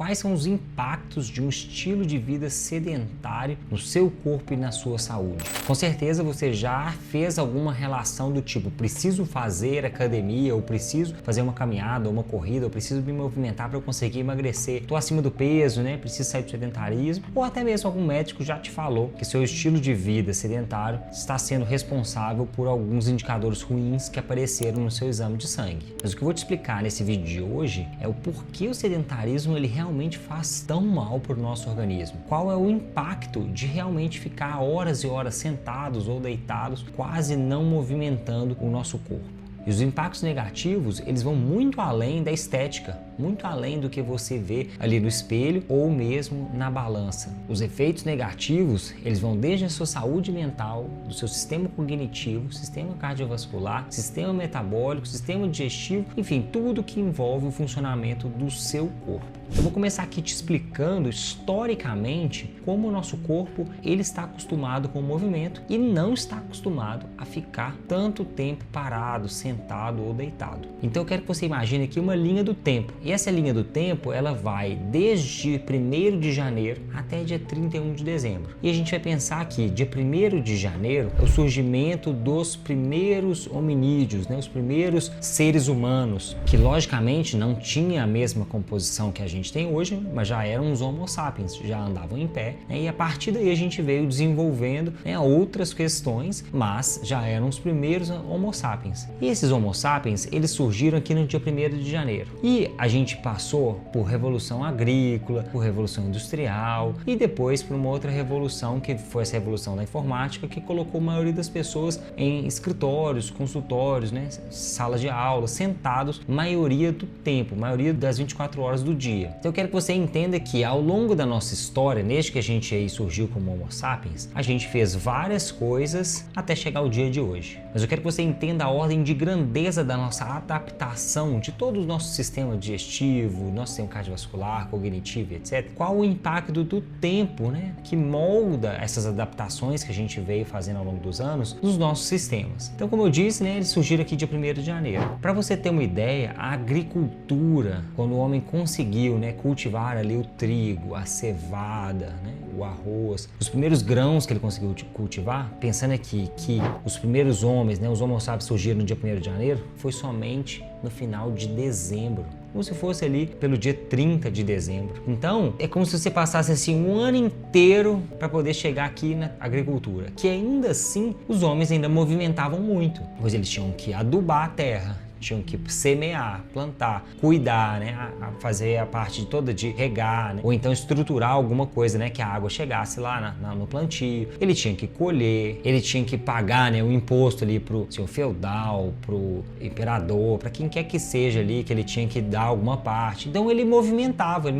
quais são os impactos de um estilo de vida sedentário no seu corpo e na sua saúde. Com certeza você já fez alguma relação do tipo, preciso fazer academia, ou preciso fazer uma caminhada, ou uma corrida, ou preciso me movimentar para eu conseguir emagrecer, estou acima do peso, né? Preciso sair do sedentarismo, ou até mesmo algum médico já te falou que seu estilo de vida sedentário está sendo responsável por alguns indicadores ruins que apareceram no seu exame de sangue. Mas o que eu vou te explicar nesse vídeo de hoje é o porquê o sedentarismo ele realmente faz tão mal para o nosso organismo. Qual é o impacto de realmente ficar horas e horas sentados ou deitados, quase não movimentando o nosso corpo. E os impactos negativos, eles vão muito além da estética, muito além do que você vê ali no espelho ou mesmo na balança. Os efeitos negativos, eles vão desde a sua saúde mental, do seu sistema cognitivo, sistema cardiovascular, sistema metabólico, sistema digestivo, enfim, tudo que envolve o funcionamento do seu corpo. Eu vou começar aqui te explicando historicamente como o nosso corpo ele está acostumado com o movimento e não está acostumado a ficar tanto tempo parado, sentado ou deitado. Então eu quero que você imagine aqui uma linha do tempo. E essa linha do tempo ela vai desde 1º de janeiro até dia 31 de dezembro. E a gente vai pensar aqui, dia 1º de janeiro é o surgimento dos primeiros hominídeos, né? Os primeiros seres humanos, que logicamente não tinha a mesma composição que a gente tem hoje, mas já eram os Homo sapiens, já andavam em pé, né? E a partir daí a gente veio desenvolvendo, né, outras questões, mas já eram os primeiros Homo sapiens. E esses Homo sapiens, eles surgiram aqui no dia 1º de janeiro. E a gente passou por revolução agrícola, por revolução industrial e depois por uma outra revolução que foi essa revolução da informática que colocou a maioria das pessoas em escritórios, consultórios, né, salas de aula, sentados, maioria do tempo, maioria das 24 horas do dia. Então eu quero que você entenda que ao longo da nossa história, desde que a gente aí surgiu como Homo sapiens, a gente fez várias coisas até chegar ao dia de hoje. Mas eu quero que você entenda a ordem de grandeza da nossa adaptação de todo o nosso sistema digestivo, nosso sistema cardiovascular, cognitivo, etc. Qual o impacto do tempo, né, que molda essas adaptações que a gente veio fazendo ao longo dos anos nos nossos sistemas. Então, como eu disse, né, eles surgiram aqui dia 1º de janeiro. Para você ter uma ideia, a agricultura, quando o homem conseguiu, né, cultivar ali o trigo, a cevada, né, o arroz, os primeiros grãos que ele conseguiu cultivar, pensando aqui que os primeiros homens, né, os Homo sapiens surgiram no dia 1º de janeiro, foi somente no final de dezembro, como se fosse ali pelo dia 30 de dezembro. Então, é como se você passasse assim um ano inteiro para poder chegar aqui na agricultura, que ainda assim os homens ainda movimentavam muito, pois eles tinham que adubar a terra, tinham que semear, plantar, cuidar, né, fazer a parte toda de regar, né, ou então estruturar alguma coisa, né, que a água chegasse lá no plantio. Ele tinha que colher, ele tinha que pagar, né, o imposto ali pro senhor feudal, pro imperador, para quem quer que seja ali, que ele tinha que dar alguma parte. Então ele movimentava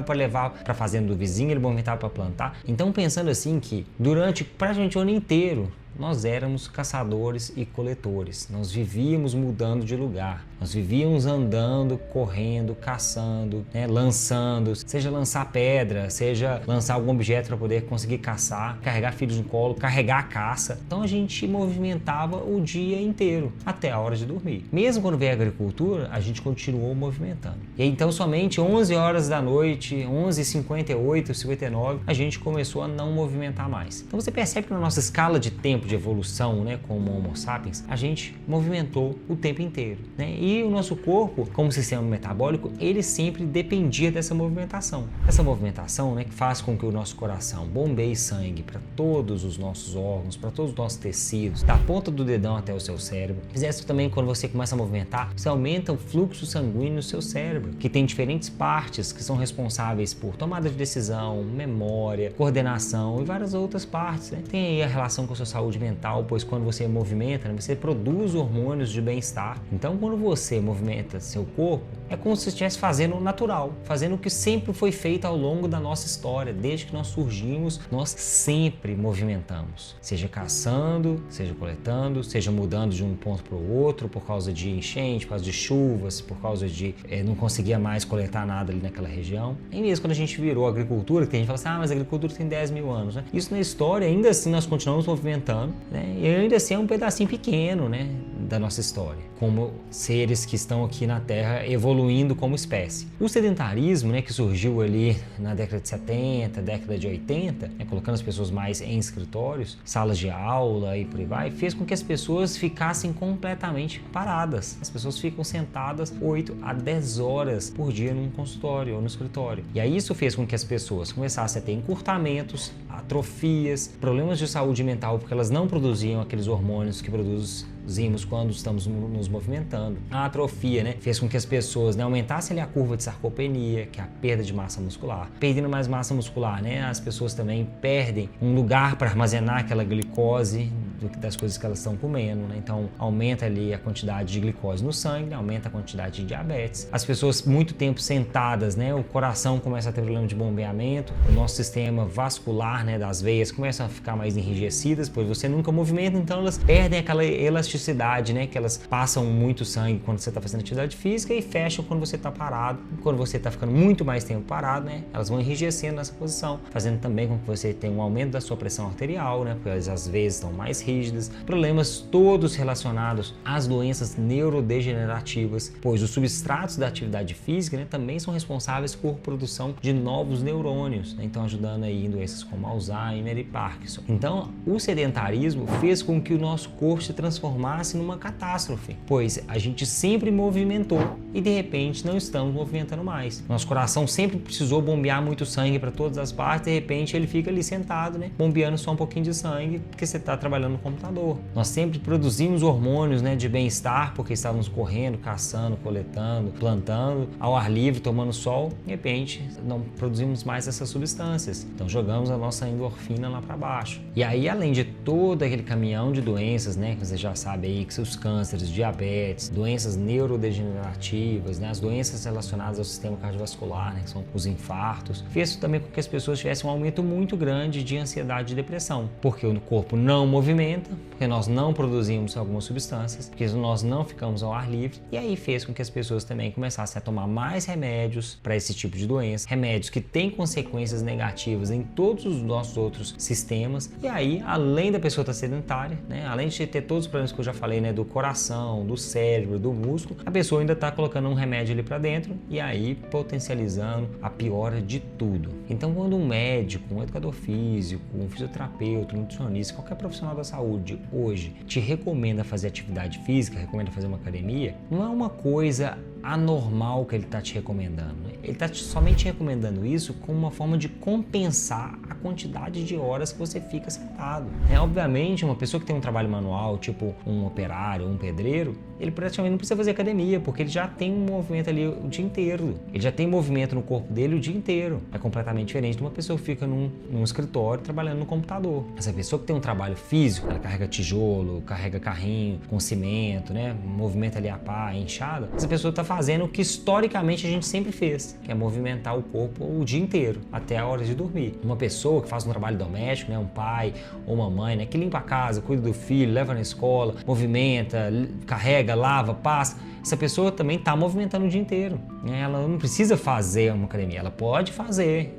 para levar para a fazenda do vizinho, ele movimentava para plantar. Então pensando assim que durante praticamente o ano inteiro nós éramos caçadores e coletores, nós vivíamos mudando de lugar, nós vivíamos andando, correndo, caçando, né, lançando, seja lançar pedra, seja lançar algum objeto para poder conseguir caçar, carregar filhos no colo, carregar a caça. Então a gente movimentava o dia inteiro, até a hora de dormir. Mesmo quando veio a agricultura, a gente continuou movimentando. E aí, então somente 11 horas da noite, 11h58, 59, a gente começou a não movimentar mais. Então você percebe que na nossa escala de tempo de evolução, né, como Homo sapiens, a gente movimentou o tempo inteiro, né? E o nosso corpo, como sistema metabólico, ele sempre dependia dessa movimentação. Essa movimentação, né, que faz com que o nosso coração bombeie sangue para todos os nossos órgãos, para todos os nossos tecidos, da ponta do dedão até o seu cérebro. Fizesse também quando você começa a movimentar, você aumenta o fluxo sanguíneo no seu cérebro, que tem diferentes partes que são responsáveis por tomada de decisão, memória, coordenação e várias outras partes, né? Tem aí a relação com a sua saúde mental, pois quando você movimenta, né, você produz hormônios de bem-estar. Então, quando você movimenta seu corpo, é como se você estivesse fazendo o natural, fazendo o que sempre foi feito ao longo da nossa história. Desde que nós surgimos, nós sempre movimentamos. Seja caçando, seja coletando, seja mudando de um ponto para o outro por causa de enchente, por causa de chuvas, por causa de não conseguia mais coletar nada ali naquela região. E mesmo quando a gente virou agricultura, que a gente fala assim, mas a agricultura tem 10 mil anos, né? Isso na história, ainda assim nós continuamos movimentando, humano, né? E ainda assim é um pedacinho pequeno, né, da nossa história, como seres que estão aqui na Terra evoluindo como espécie. O sedentarismo, né, que surgiu ali na década de 70, década de 80, né, colocando as pessoas mais em escritórios, salas de aula e por aí vai, fez com que as pessoas ficassem completamente paradas. As pessoas ficam sentadas 8 a 10 horas por dia num consultório ou no escritório. E aí isso fez com que as pessoas começassem a ter encurtamentos, atrofias, problemas de saúde mental, porque elas não produziam aqueles hormônios que produzimos quando estamos nos movimentando. A atrofia, né, fez com que as pessoas, né, aumentassem ali a curva de sarcopenia, que é a perda de massa muscular. Perdendo mais massa muscular, né, as pessoas também perdem um lugar para armazenar aquela glicose das coisas que elas estão comendo, né? Então aumenta ali a quantidade de glicose no sangue, aumenta a quantidade de diabetes. As pessoas muito tempo sentadas, né, o coração começa a ter problema de bombeamento, o nosso sistema vascular, né, das veias começam a ficar mais enrijecidas, pois você nunca movimenta, então elas perdem aquela elasticidade, né, que elas passam muito sangue quando você está fazendo atividade física e fecham quando você está parado. Quando você está ficando muito mais tempo parado, né, elas vão enrijecendo nessa posição, fazendo também com que você tenha um aumento da sua pressão arterial, né, porque elas às vezes estão mais rígidas, problemas todos relacionados às doenças neurodegenerativas, pois os substratos da atividade física, né, também são responsáveis por produção de novos neurônios, né, então ajudando aí em doenças como Alzheimer e Parkinson. Então, o sedentarismo fez com que o nosso corpo se transformasse numa catástrofe, pois a gente sempre movimentou e de repente não estamos movimentando mais. Nosso coração sempre precisou bombear muito sangue para todas as partes, de repente ele fica ali sentado, né, bombeando só um pouquinho de sangue porque você está trabalhando no computador. Nós sempre produzimos hormônios, né, de bem-estar porque estávamos correndo, caçando, coletando, plantando, ao ar livre, tomando sol. De repente não produzimos mais essas substâncias, então jogamos a nossa endorfina lá para baixo. E aí, além de todo aquele caminhão de doenças, né, que você já sabe aí, que são os cânceres, diabetes, doenças neurodegenerativas, né, as doenças relacionadas ao sistema cardiovascular, né, que são os infartos, fez também com que as pessoas tivessem um aumento muito grande de ansiedade e depressão, porque o corpo não movimenta, porque nós não produzimos algumas substâncias, porque nós não ficamos ao ar livre, e aí fez com que as pessoas também começassem a tomar mais remédios para esse tipo de doença, remédios que têm consequências negativas em todos os nossos outros sistemas, e aí, além da pessoa estar sedentária, né, além de ter todos os problemas que eu já falei, né, do coração, do cérebro, do músculo, a pessoa ainda está colocando um remédio ali para dentro, e aí potencializando a piora de tudo. Então, quando um médico, um educador físico, um fisioterapeuta, um nutricionista, qualquer profissional da saúde hoje te recomenda fazer atividade física, recomenda fazer uma academia, não é uma coisa anormal que ele está te recomendando, né? Ele está somente recomendando isso como uma forma de compensar a quantidade de horas que você fica sentado. Obviamente, uma pessoa que tem um trabalho manual, tipo um operário, um pedreiro, ele praticamente não precisa fazer academia, porque ele já tem um movimento ali o dia inteiro. Ele já tem movimento no corpo dele o dia inteiro. É completamente diferente de uma pessoa que fica num escritório trabalhando no computador. Essa pessoa que tem um trabalho físico, ela carrega tijolo, carrega carrinho com cimento, né? Movimenta ali a pá, enxada. Essa pessoa está fazendo o que historicamente a gente sempre fez, que é movimentar o corpo o dia inteiro, até a hora de dormir. Uma pessoa que faz um trabalho doméstico, né, um pai ou uma mãe, né, que limpa a casa, cuida do filho, leva na escola, movimenta, carrega, lava, passa, essa pessoa também está movimentando o dia inteiro. Ela não precisa fazer uma academia, ela pode fazer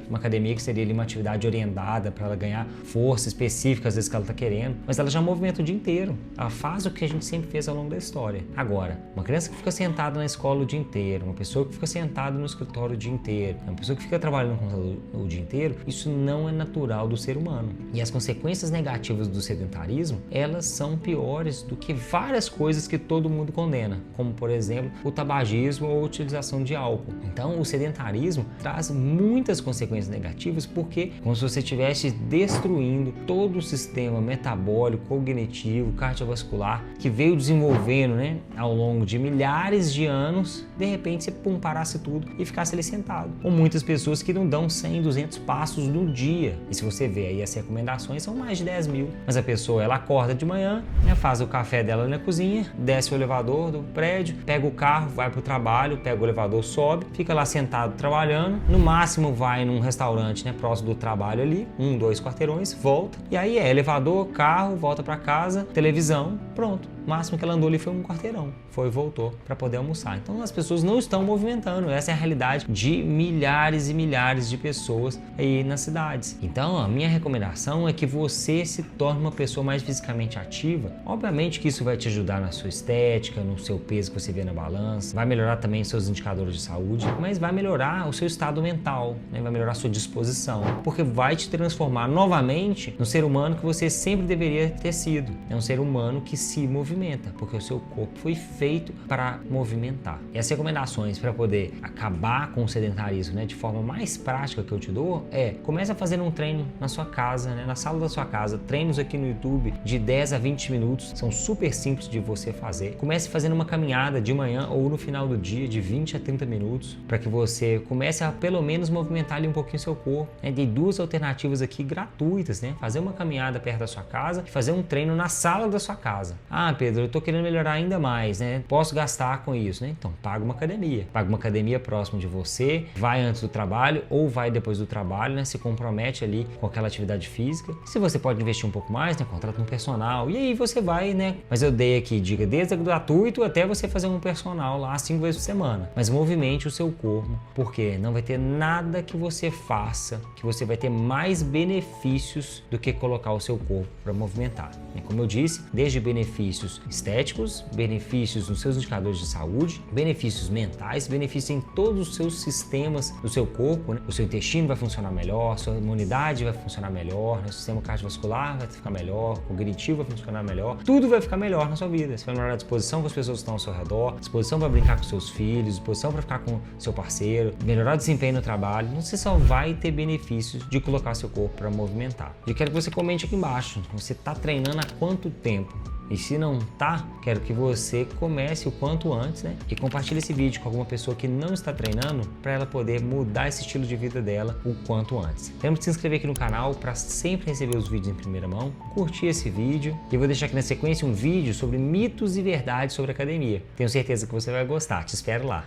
uma academia que seria ali uma atividade orientada para ela ganhar força específica, às vezes que ela está querendo, mas ela já movimenta o dia inteiro. Ela faz o que a gente sempre fez ao longo da história. Agora, uma criança que fica sentada na escola o dia inteiro, uma pessoa que fica sentada no escritório o dia inteiro, uma pessoa que fica trabalhando no computador o dia inteiro, isso não é natural do ser humano. E as consequências negativas do sedentarismo, elas são piores do que várias coisas que todo mundo condena, como por exemplo o tabagismo ou a utilização de álcool. Então o sedentarismo traz muitas consequências negativas, porque como se você estivesse destruindo todo o sistema metabólico, cognitivo, cardiovascular que veio desenvolvendo, né, ao longo de milhares de anos. De repente você parasse tudo e ficasse ali sentado. Ou muitas pessoas que não dão 100, 200 passos no dia, e se você ver aí as recomendações são mais de 10 mil, mas a pessoa ela acorda de manhã, né, faz o café dela na cozinha, desce o elevador do prédio, pega o carro, vai para o trabalho, pega o elevador, sobe, fica lá sentado trabalhando, no máximo vai num restaurante, né, próximo do trabalho ali, 1, 2 quarteirões, volta, e aí é elevador, carro, volta para casa, televisão, pronto. O máximo que ela andou ali foi um quarteirão, foi e voltou para poder almoçar. Então as pessoas não estão movimentando, essa é a realidade de milhares e milhares de pessoas aí nas cidades. Então a minha recomendação é que você se torne uma pessoa mais fisicamente ativa. Obviamente que isso vai te ajudar na sua estética, no seu peso que você vê na balança, vai melhorar também seus indicadores de saúde, mas vai melhorar o seu estado mental, né? Vai melhorar a sua disposição, porque vai te transformar novamente no ser humano que você sempre deveria ter sido. É um ser humano que se movimenta, porque o seu corpo foi feito para movimentar. E as recomendações para poder acabar com o sedentarismo, né, de forma mais prática que eu te dou comece a fazer um treino na sua casa, né, na sala da sua casa, treinos aqui no YouTube de 10 a 20 minutos, são super simples de você fazer. Comece fazendo uma caminhada de manhã ou no final do dia de 20 a 30 minutos, para que você comece a pelo menos movimentar ali um pouquinho seu corpo. Né? Tem duas alternativas aqui gratuitas, né? Fazer uma caminhada perto da sua casa e fazer um treino na sala da sua casa. Ah, Pedro, eu tô querendo melhorar ainda mais, né? Posso gastar com isso, né? Então, paga uma academia. Paga uma academia próxima de você, vai antes do trabalho ou vai depois do trabalho, né? Se compromete ali com aquela atividade física. Se você pode investir um pouco mais, né? Contrata um personal e aí você vai, né? Mas eu dei aqui dica desde gratuito até você fazer um personal lá 5 vezes por semana. Mas movimente o seu corpo, porque não vai ter nada que você faça que você vai ter mais benefícios do que colocar o seu corpo para movimentar. Como eu disse, desde benefícios estéticos, benefícios nos seus indicadores de saúde, benefícios mentais, benefícios em todos os seus sistemas do seu corpo, né? O seu intestino vai funcionar melhor, sua imunidade vai funcionar melhor, o sistema cardiovascular vai ficar melhor, o cognitivo vai funcionar melhor, tudo vai ficar melhor na sua vida. Você vai melhorar a disposição com as pessoas que estão ao seu redor, disposição para brincar com seus filhos, disposição para ficar com seu parceiro, melhorar o desempenho no trabalho. Você só vai ter benefícios de colocar seu corpo para movimentar. Eu quero que você comente aqui embaixo, você está treinando há quanto tempo? E se não tá, quero que você comece o quanto antes, né? E compartilhe esse vídeo com alguma pessoa que não está treinando para ela poder mudar esse estilo de vida dela o quanto antes. Lembra de se inscrever aqui no canal para sempre receber os vídeos em primeira mão, curtir esse vídeo e eu vou deixar aqui na sequência um vídeo sobre mitos e verdades sobre academia. Tenho certeza que você vai gostar, te espero lá.